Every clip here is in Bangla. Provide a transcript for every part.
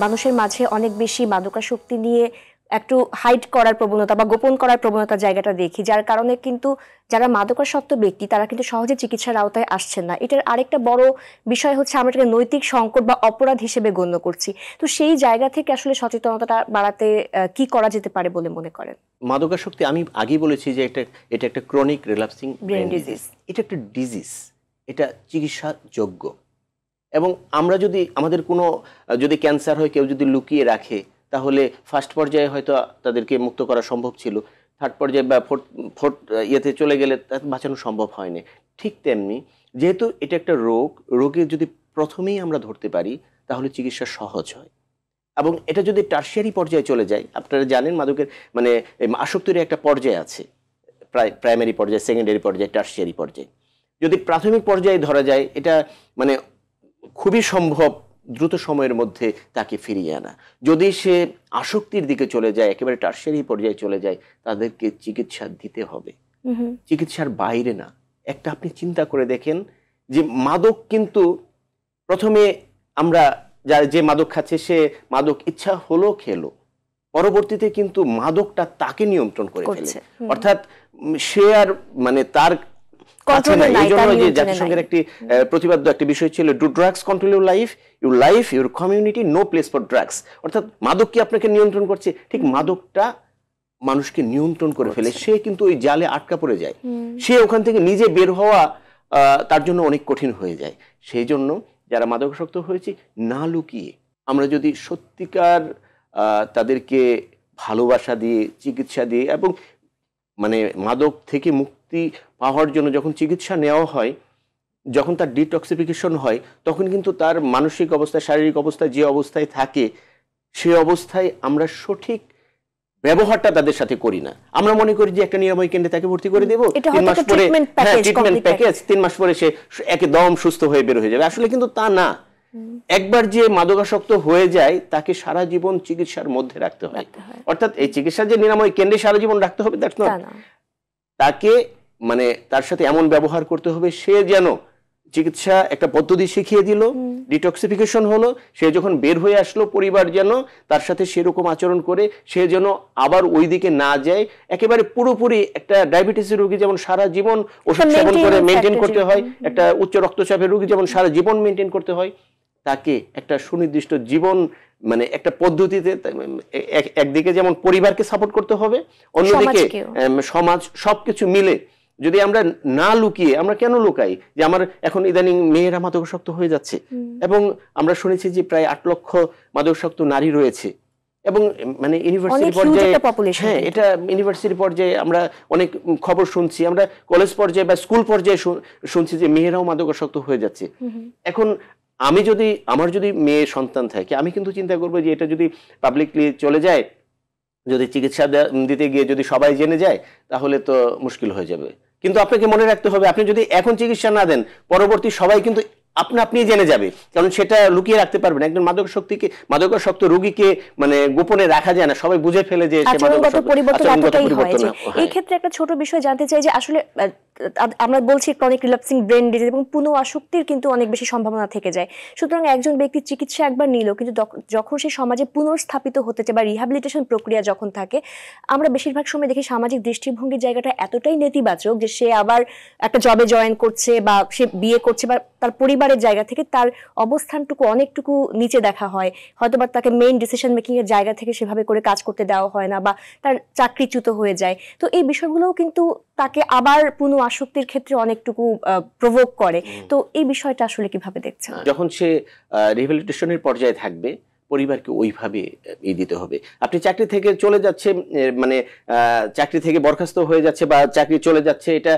মানুষের মাঝে অনেক বেশি মাদকাসক্তি নিয়ে একটু হাইড করার প্রবণতা বা গোপন করার প্রবণতা জায়গাটা দেখি, যার কারণে কিন্তু যারা মাদকাসক্ত ব্যক্তি তারা কিন্তু সহজে চিকিৎসার আওতায় আসছেন না। এটার আরেকটা বড় বিষয় হচ্ছে আমরা এটাকে নৈতিক সংকট বা অপরাধ হিসেবে গণ্য করছি। তো সেই জায়গা থেকে আসলে সচেতনতাটা বাড়াতে কি করা যেতে পারে বলে মনে করেন? মাদকাসক্তি আমি আগেই বলেছি যে এটা একটা ক্রনিক রিল্যাপসিং ব্রেন ডিজিজ। এটা একটা ডিজিজ, এটা চিকিৎসাযোগ্য। এবং আমরা যদি আমাদের কোনো যদি ক্যান্সার হয় কেউ যদি লুকিয়ে রাখে তাহলে ফার্স্ট পর্যায়ে হয়তো তাদেরকে মুক্ত করা সম্ভব ছিল, থার্ড পর্যায়ে বা ফোর্থ ইয়েতে চলে গেলে বাঁচানো সম্ভব হয়নি। ঠিক তেমনি যেহেতু এটা একটা রোগে যদি প্রথমেই আমরা ধরতে পারি তাহলে চিকিৎসা সহজ হয়। এবং এটা যদি টারশিয়ারি পর্যায়ে চলে যায়, আপনারা জানেন মাদকের মানে আসক্তির একটা পর্যায়ে আছে, প্রাইমারি পর্যায়ে, সেকেন্ডারি পর্যায়ে, টারশিয়ারি পর্যায়ে। যদি প্রাথমিক পর্যায়ে ধরা যায় এটা মানে খুবই সম্ভব দ্রুত সময়ের মধ্যে তাকে ফিরিয়ে আনা। যদি সে আসক্তির দিকে চলে যায়, একেবারে টারশিয়ারি পর্যায়ে চলে যায়, তাদেরকে চিকিৎসা দিতে হবে, চিকিৎসার বাইরে না। একটা আপনি চিন্তা করে দেখেন যে মাদক কিন্তু প্রথমে আমরা যে মাদক খাচ্ছে সে মাদক ইচ্ছা হলো খেলো, পরবর্তীতে কিন্তু মাদকটা তাকে নিয়ন্ত্রণ করে ফেলে। অর্থাৎ সে আর মানে তার এই জন্য যে জাতিসংঘের একটি প্রতিবাদ্য একটি বিষয় ছিল, do drugs control your life your community, no place for drugs. অর্থাৎ মাদক কি আপনাকে নিয়ন্ত্রণ করছে? ঠিক মাদকটা মানুষকে নিয়ন্ত্রণ করে ফেলে। সে কিন্তু ওই জালে আটকা পড়ে যায়, সে ওখান থেকে নিজে বের হওয়া তার জন্য অনেক কঠিন হয়ে যায়। সেই জন্য যারা মাদকাসক্ত হয়েছে না লুকিয়ে আমরা যদি সত্যিকার তাদেরকে ভালোবাসা দিয়ে চিকিৎসা দিয়ে এবং মানে মাদক থেকে মুক্তি পাওয়ার জন্য যখন চিকিৎসা নেওয়া হয়, যখন তার ডিটক্সিফিকেশন হয়, তখন কিন্তু তার মানসিক অবস্থা, শারীরিক অবস্থা যে অবস্থায় থাকে সে অবস্থায় আমরা সঠিক ব্যবহারটা তাদের সাথে করি না। আমরা মনে করি যে একটা নিরাময় কেন্দ্রে তাকে ভর্তি করে দেবো, 3 মাস পরে ট্রিটমেন্ট প্যাকেজ, 3 মাস পরে সে একদম সুস্থ হয়ে বের হয়ে যাবে। আসলে কিন্তু তা না। একবার যে মাদকাসক্ত হয়ে যায় তাকে সারা জীবন চিকিৎসার মধ্যে রাখতে হয়। অর্থাৎ এই চিকিৎসা যে নিরাময় কেন্দ্রে সারা জীবন রাখতে হবে দ্যাটস নট। তাকে মানে তার সাথে এমন ব্যবহার করতে হবে সে যেন চিকিৎসা একটা পদ্ধতি শিখিয়ে দিল, ডিটক্সিফিকেশন হলো, সে যখন বের হয়ে আসলো পরিবার যেন তার সাথে সেরকম আচরণ করে, সে যেন আবার ওই দিকে না যায়। একেবারে পুরোপুরি একটা ডায়াবেটিসের রোগী যেমন সারা জীবন ওষুধ সেবন করে মেনটেন করতে হয়, একটা উচ্চ রক্তচাপের রোগী যেমন সারা জীবন মেনটেন করতে হয়, তাকে একটা সুনির্দিষ্ট জীবন মানে একটা পদ্ধতিতে একদিকে যেমন পরিবারকে সাপোর্ট করতে হবে, অন্যদিকে সমাজ, সবকিছু মিলে যদি আমরা না লুকিয়ে, আমরা কেন লুকাই যে আমার এখন ইদানিং মেয়েরা মাদকাসক্ত হয়ে যাচ্ছে এবং আমরা শুনেছি যে প্রায় 8 লক্ষ মাদকাসক্ত নারী রয়েছে এবং মানে ইউনিভার্সিটি পর্যায়ে, হ্যাঁ এটা ইউনিভার্সিটি পর্যায়ে আমরা অনেক খবর শুনছি, আমরা কলেজ পর্যায়ে বা স্কুল পর্যায়ে শুনছি যে মেয়েরাও মাদকাসক্ত হয়ে যাচ্ছে। এখন আমার যদি মেয়ে সন্তান থাকে আমি কিন্তু চিন্তা করবো যে এটা যদি পাবলিকলি চলে যায়, যদি চিকিৎসা দিতে গিয়ে যদি সবাই জেনে যায় তাহলে তো মুশকিল হয়ে যাবে। কিন্তু আপনাকে মনে রাখতে হবে আপনি যদি এখন চিকিৎসা না দেন পরবর্তী সবাই কিন্তু আপনি জেনে যাবে, কারণ সেটা লুকিয়ে রাখতে পারবেন। একজন মাদকাসক্ত রোগীকে মানে গোপনে রাখা যায় না, সবাই বুঝে ফেলে যে সে মাদকাসক্ত। এই ক্ষেত্রে একটা ছোট বিষয় জানতে চাই যে আসলে আমরা বলছি ক্রনিক রিল্যাপসিং ব্রেন ডিজিজ এবং পুনঃ আসক্তির কিন্তু অনেক বেশি সম্ভাবনা থেকে যায়। সুতরাং একজন ব্যক্তি চিকিৎসা একবার নিল, কিন্তু যখন সে সমাজে পুনর্স্থাপিত হতে চায় বা রিহ্যাবিলিটেশন প্রক্রিয়া যখন থাকে, আমরা বেশিরভাগ সময় দেখি সামাজিক দৃষ্টিভঙ্গির জায়গাটা এতটাই নেতিবাচক যে সে আবার একটা জবে জয়েন করছে বা সে বিয়ে করছে বা তার পরিবারের জায়গা থেকে তার অবস্থানটুকু অনেকটুকু নিচে দেখা হয়, হয়তোবা তাকে মেইন ডিসিশন মেকিং এর জায়গা থেকে সেভাবে করে কাজ করতে দেওয়া হয় না বা তার চাকরিচ্যুত হয়ে যায়। তো এই বিষয়গুলোও কিন্তু তাকে আবার পুনঃ আসক্তির ক্ষেত্রে অনেকটুকু প্রভোক করে। তো এই বিষয়টা আসলে কিভাবে দেখছেন? যখন সে রিহ্যাবিলিটেশনের পর্যায়ে থাকবে পরিবারকে ওইভাবে দিতে হবে। আপনি চাকরি থেকে চলে যাচ্ছে মানে চাকরি থেকে বরখাস্ত হয়ে যাচ্ছে বা চাকরি চলে যাচ্ছে, এটা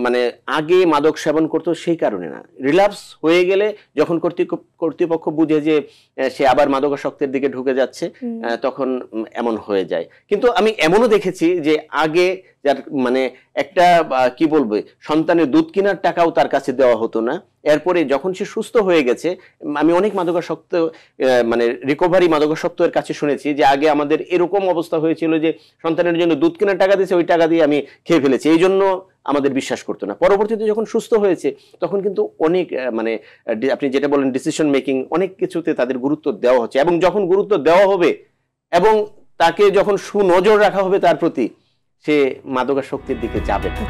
মানে আগে মাদক সেবন করতো সেই কারণে না। রিল্যাপস হয়ে গেলে যখন কর্তৃপক্ষ বুঝে যে সে আবার মাদকাসক্তের দিকে ঢুকে যাচ্ছে তখন এমন হয়ে যায়। কিন্তু আমি এমনও দেখেছি যে আগে যার মানে একটা কি বলবো, সন্তানের দুধ কেনার টাকাও তার কাছে দেওয়া হতো না। এরপরে যখন সে সুস্থ হয়ে গেছে, আমি অনেক মাদকাসক্ত মানে রিকভারি মাদকাসক্তের কাছে শুনেছি যে আগে আমাদের এরকম অবস্থা হয়েছিল যে সন্তানের জন্য দুধ কেনার টাকা দিয়েছে, ওই টাকা দিয়ে আমি খেয়ে ফেলেছি, এই জন্য আমাদের বিশ্বাস করতো না। পরবর্তীতে যখন সুস্থ হয়েছে তখন কিন্তু অনেক মানে আপনি যেটা বলেন ডিসিশন মেকিং, অনেক কিছুতে তাদের গুরুত্ব দেওয়া হচ্ছে। এবং যখন গুরুত্ব দেওয়া হবে এবং তাকে যখন সুনজর রাখা হবে তার প্রতি, সে মাদকাসক্তির দিকে যাবে না।